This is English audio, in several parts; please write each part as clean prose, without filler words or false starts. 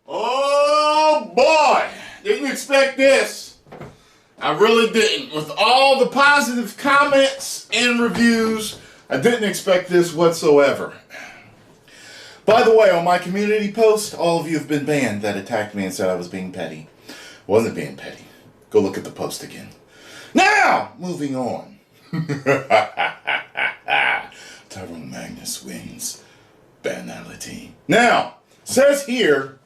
Oh boy! Didn't expect this. I really didn't. With all the positive comments and reviews, I didn't expect this whatsoever. By the way, on my community post, all of you have been banned that attacked me and said I was being petty. Wasn't being petty. Go look at the post again. Now, moving on. Tyrone Magnus wins. Banality. Now, says here,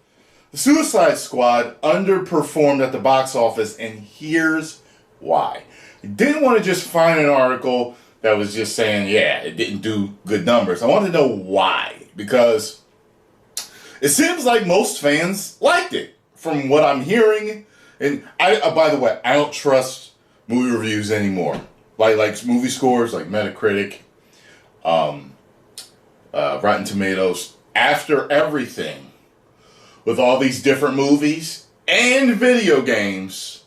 the Suicide Squad underperformed at the box office, and here's why. I didn't want to just find an article that was just saying, yeah, it didn't do good numbers. I wanted to know why, because it seems like most fans liked it, from what I'm hearing. And by the way, I don't trust movie reviews anymore. Like movie scores, like Metacritic, Rotten Tomatoes. After everything, with all these different movies and video games,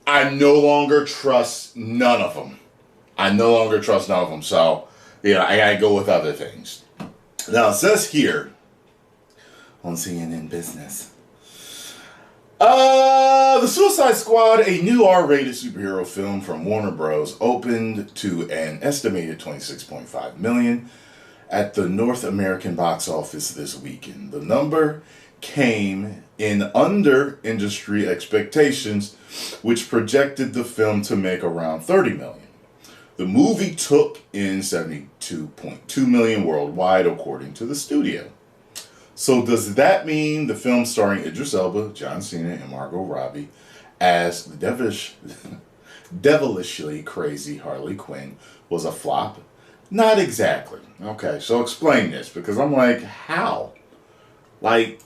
I no longer trust none of them. So, yeah, I gotta go with other things. Now, it says here on CNN Business, The Suicide Squad, a new R-rated superhero film from Warner Bros., opened to an estimated $26.5 million at the North American box office this weekend. The number came in under industry expectations, which projected the film to make around $30 million. The movie took in $72.2 million worldwide, according to the studio. So does that mean the film starring Idris Elba, John Cena, and Margot Robbie as the devilishly crazy Harley Quinn was a flop? Not exactly. Okay, so explain this, because I'm like, how? Like,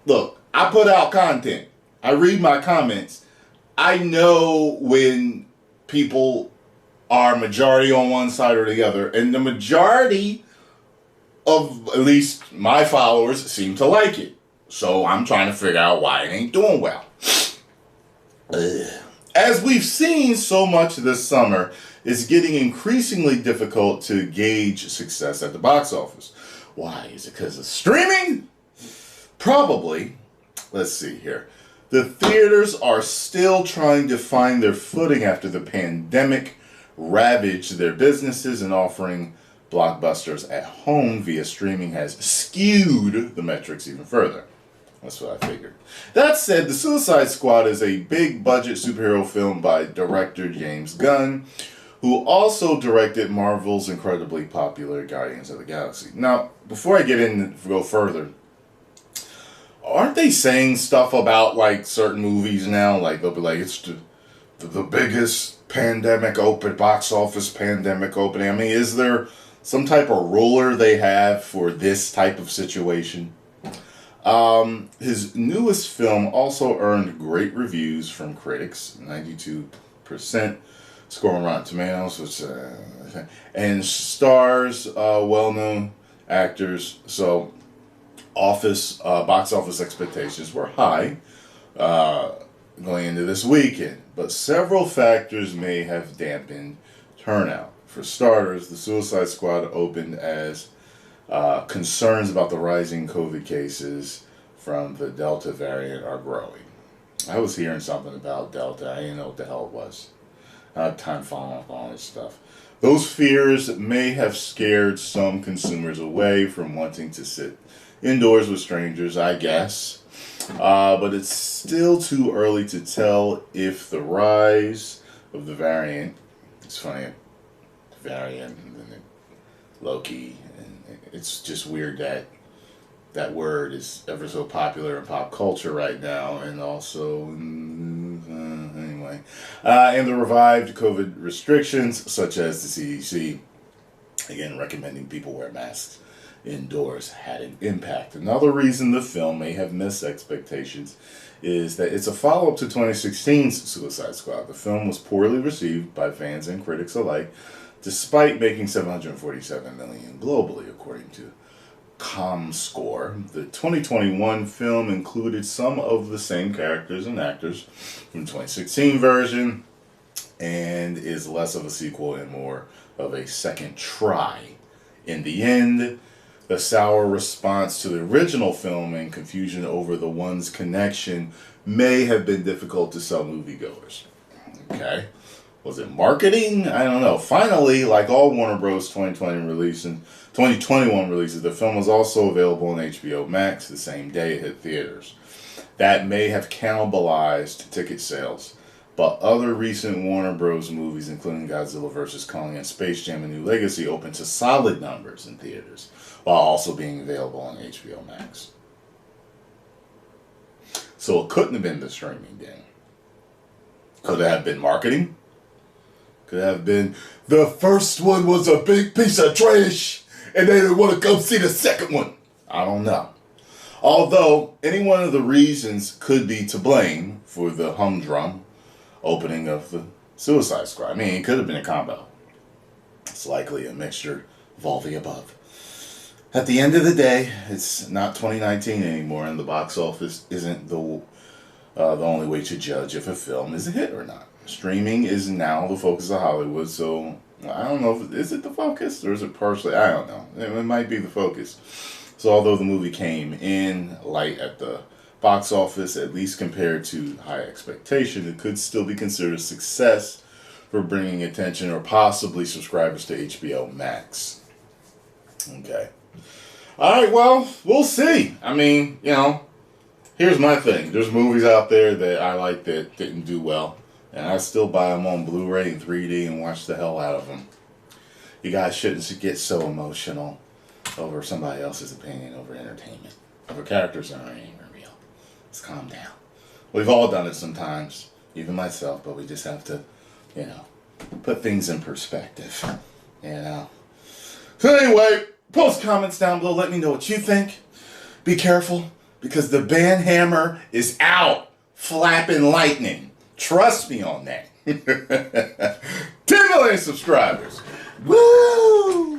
look, I put out content. I read my comments. I know when people are majority on one side or the other, and the majority of at least my followers seem to like it. So I'm trying to figure out why it ain't doing well. As we've seen so much this summer, it's getting increasingly difficult to gauge success at the box office. Why? Is it because of streaming? Probably. Let's see here. The theaters are still trying to find their footing after the pandemic ravaged their businesses, and offering blockbusters at home via streaming has skewed the metrics even further. That's what I figured. That said, The Suicide Squad is a big budget superhero film by director James Gunn, who also directed Marvel's incredibly popular Guardians of the Galaxy. Now, before I go further, aren't they saying stuff about like certain movies now? Like they'll be like, it's the biggest box office pandemic opening. I mean, is there some type of ruler they have for this type of situation? His newest film also earned great reviews from critics, 92% score on Rotten Tomatoes, and stars well-known actors. So, box office expectations were high going into this weekend, but several factors may have dampened turnout. For starters, The Suicide Squad opened as concerns about the rising COVID cases from the Delta variant are growing. I was hearing something about Delta. I didn't know what the hell it was. I had time following up on this stuff. Those fears may have scared some consumers away from wanting to sit indoors with strangers, I guess. But it's still too early to tell if the rise of the variant, it's funny, variant and then Loki, and it's just weird that that word is ever so popular in pop culture right now, and also anyway, and the revived COVID restrictions, such as the CDC again recommending people wear masks indoors, had an impact. Another reason the film may have missed expectations is that it's a follow-up to 2016's Suicide Squad. The film was poorly received by fans and critics alike, despite making $747 million globally, according to ComScore. The 2021 film included some of the same characters and actors from the 2016 version, and is less of a sequel and more of a second try. In the end, the sour response to the original film and confusion over the one's connection may have been difficult to sell moviegoers. Okay. Was it marketing? I don't know. Finally, like all Warner Bros. 2021 releases, the film was also available on HBO Max the same day it hit theaters. That may have cannibalized ticket sales, but other recent Warner Bros. Movies, including Godzilla vs. Kong and Space Jam: A New Legacy, opened to solid numbers in theaters, while also being available on HBO Max. So it couldn't have been the streaming thing. Could it have been marketing? Could it have been the first one was a big piece of trash and they didn't want to come see the second one? I don't know. Although, any one of the reasons could be to blame for the humdrum opening of the Suicide Squad. I mean, it could have been a combo. It's likely a mixture of all the above. At the end of the day, it's not 2019 anymore, and the box office isn't the only way to judge if a film is a hit or not. Streaming is now the focus of Hollywood, so I don't know, is it the focus or is it partially? I don't know. It might be the focus. So although the movie came in light at the box office, at least compared to high expectation, it could still be considered a success for bringing attention or possibly subscribers to HBO Max. Okay. Alright, well, we'll see. I mean, here's my thing. There's movies out there that I like that didn't do well, and I still buy them on Blu-ray and 3D and watch the hell out of them. You guys shouldn't get so emotional over somebody else's opinion over entertainment, over characters that aren't even real. Let's calm down. We've all done it sometimes, even myself, but we just have to, put things in perspective, So anyway, post comments down below. Let me know what you think. Be careful, because the band hammer is out, flapping lightning. Trust me on that. 10 million subscribers. Woo!